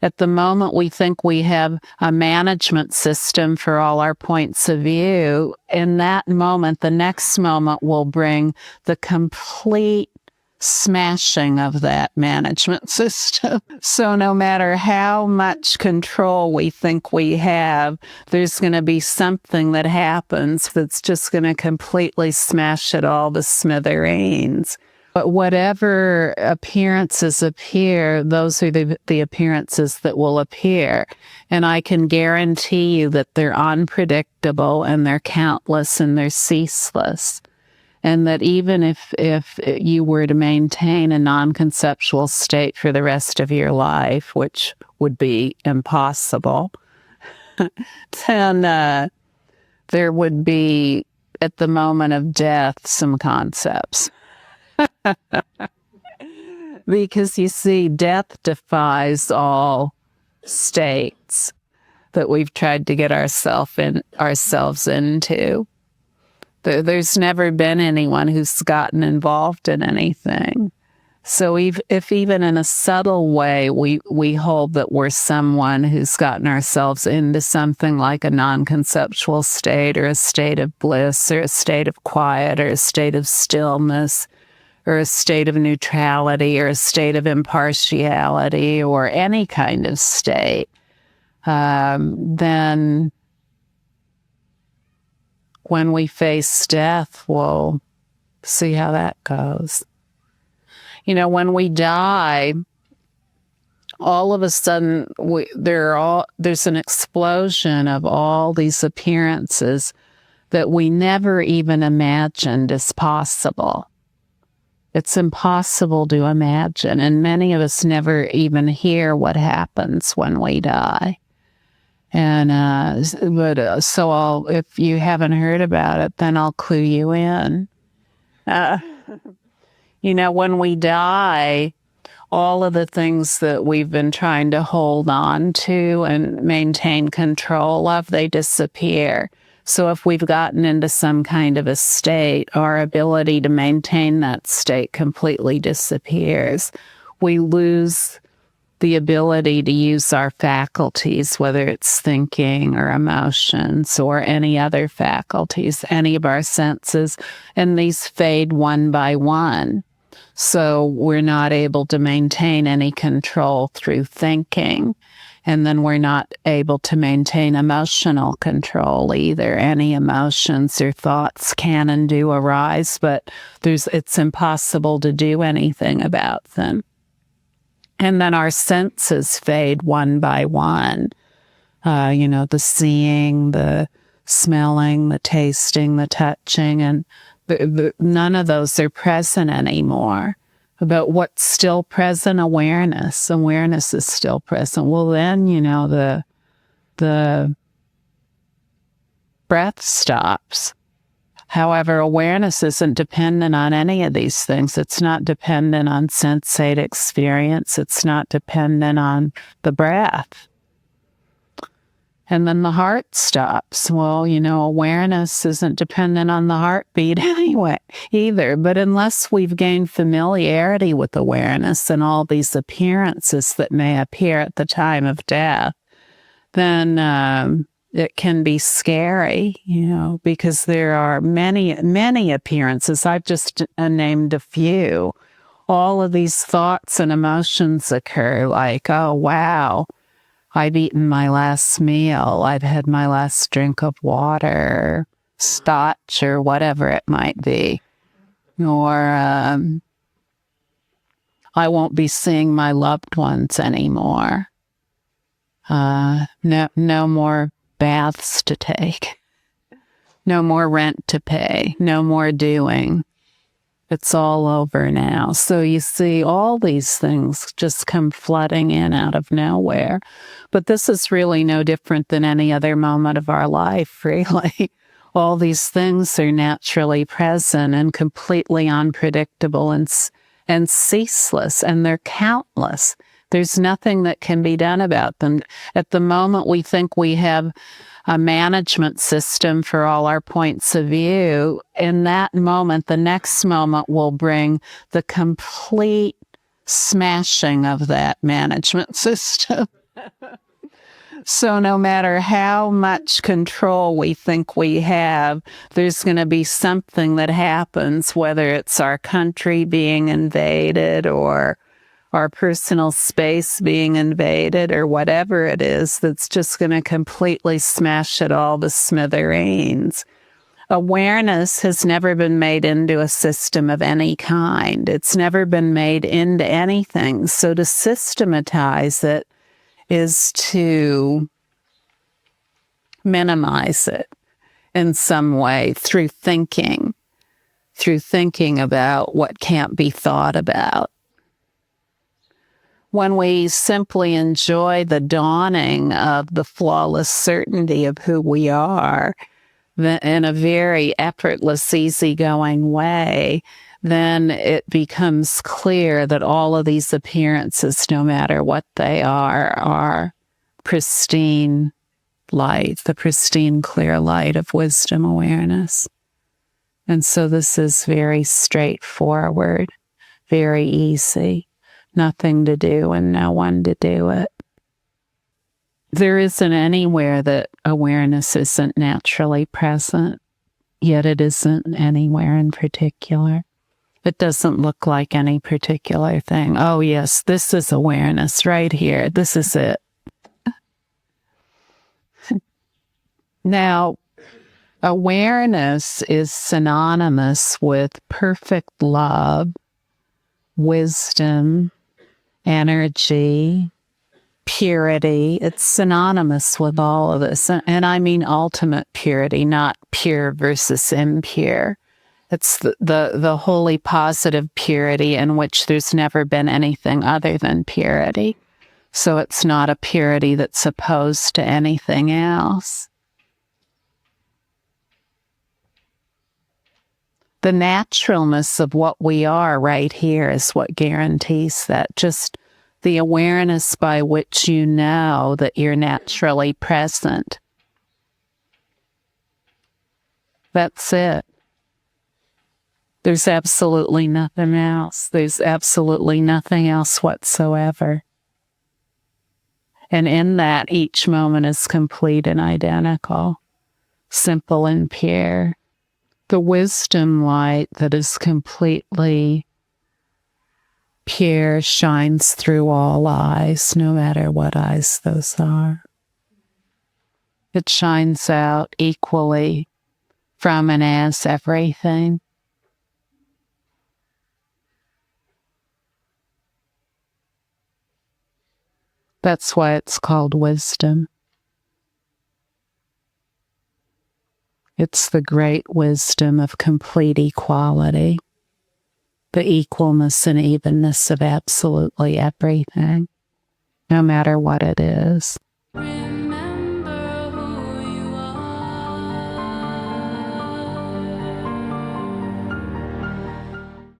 At the moment, we think we have a management system for all our points of view. In that moment, the next moment will bring the complete smashing of that management system. So no matter how much control we think we have, there's going to be something that happens that's just going to completely smash it all to smithereens. But whatever appearances appear, those are the appearances that will appear. And I can guarantee you that they're unpredictable and they're countless and they're ceaseless. And that even if you were to maintain a non-conceptual state for the rest of your life, which would be impossible, then there would be, at the moment of death, some concepts. Because you see, death defies all states that we've tried to get ourselves into. There's never been anyone who's gotten involved in anything. So if even in a subtle way we hold that we're someone who's gotten ourselves into something like a non-conceptual state or a state of bliss or a state of quiet or a state of stillness or a state of neutrality or a state of impartiality or any kind of state, then when we face death, we'll see how that goes. You know, when we die, all of a sudden, there's an explosion of all these appearances that we never even imagined as possible. It's impossible to imagine, and many of us never even hear what happens when we die. And if you haven't heard about it, then I'll clue you in. You know, when we die, all of the things that we've been trying to hold on to and maintain control of, they disappear. So if we've gotten into some kind of a state, our ability to maintain that state completely disappears. We lose the ability to use our faculties, whether it's thinking or emotions or any other faculties, any of our senses, and these fade one by one. So we're not able to maintain any control through thinking. And then we're not able to maintain emotional control either. Any emotions or thoughts can and do arise, but it's impossible to do anything about them. And then our senses fade one by one. The seeing, the smelling, the tasting, the touching, and none of those are present anymore. But what's still present? Awareness. Awareness is still present. Well, then, the breath stops. However, awareness isn't dependent on any of these things. It's not dependent on sensate experience. It's not dependent on the breath. And then the heart stops. Well, awareness isn't dependent on the heartbeat anyway, either. But unless we've gained familiarity with awareness and all these appearances that may appear at the time of death, then it can be scary, because there are many, many appearances. I've just named a few. All of these thoughts and emotions occur like, oh, wow, I've eaten my last meal. I've had my last drink of water, scotch, or whatever it might be. Or I won't be seeing my loved ones anymore. No more baths to take. No more rent to pay. No more doing. It's all over now. So you see, all these things just come flooding in out of nowhere. But this is really no different than any other moment of our life, really. All these things are naturally present and completely unpredictable and ceaseless, and they're countless. There's nothing that can be done about them. At the moment, we think we have a management system for all our points of view. In that moment, the next moment will bring the complete smashing of that management system. So no matter how much control we think we have, there's going to be something that happens, whether it's our country being invaded or our personal space being invaded or whatever it is, that's just going to completely smash it all to smithereens. Awareness has never been made into a system of any kind. It's never been made into anything. So to systematize it is to minimize it in some way through thinking about what can't be thought about. When we simply enjoy the dawning of the flawless certainty of who we are in a very effortless, easygoing way, then it becomes clear that all of these appearances, no matter what they are pristine light, the pristine, clear light of wisdom awareness. And so this is very straightforward, very easy, nothing to do and no one to do it. There isn't anywhere that awareness isn't naturally present, yet it isn't anywhere in particular. It doesn't look like any particular thing. Oh yes, this is awareness right here. This is it. Now, awareness is synonymous with perfect love, wisdom, energy, purity. It's synonymous with all of this. And I mean ultimate purity, not pure versus impure. It's the wholly positive purity in which there's never been anything other than purity. So it's not a purity that's opposed to anything else. The naturalness of what we are right here is what guarantees that. Just the awareness by which you know that you're naturally present. That's it. There's absolutely nothing else. There's absolutely nothing else whatsoever. And in that, each moment is complete and identical, simple and pure. The wisdom light that is completely pure shines through all eyes, no matter what eyes those are. It shines out equally from and as everything. That's why it's called wisdom. It's the great wisdom of complete equality, the equalness and evenness of absolutely everything, no matter what it is.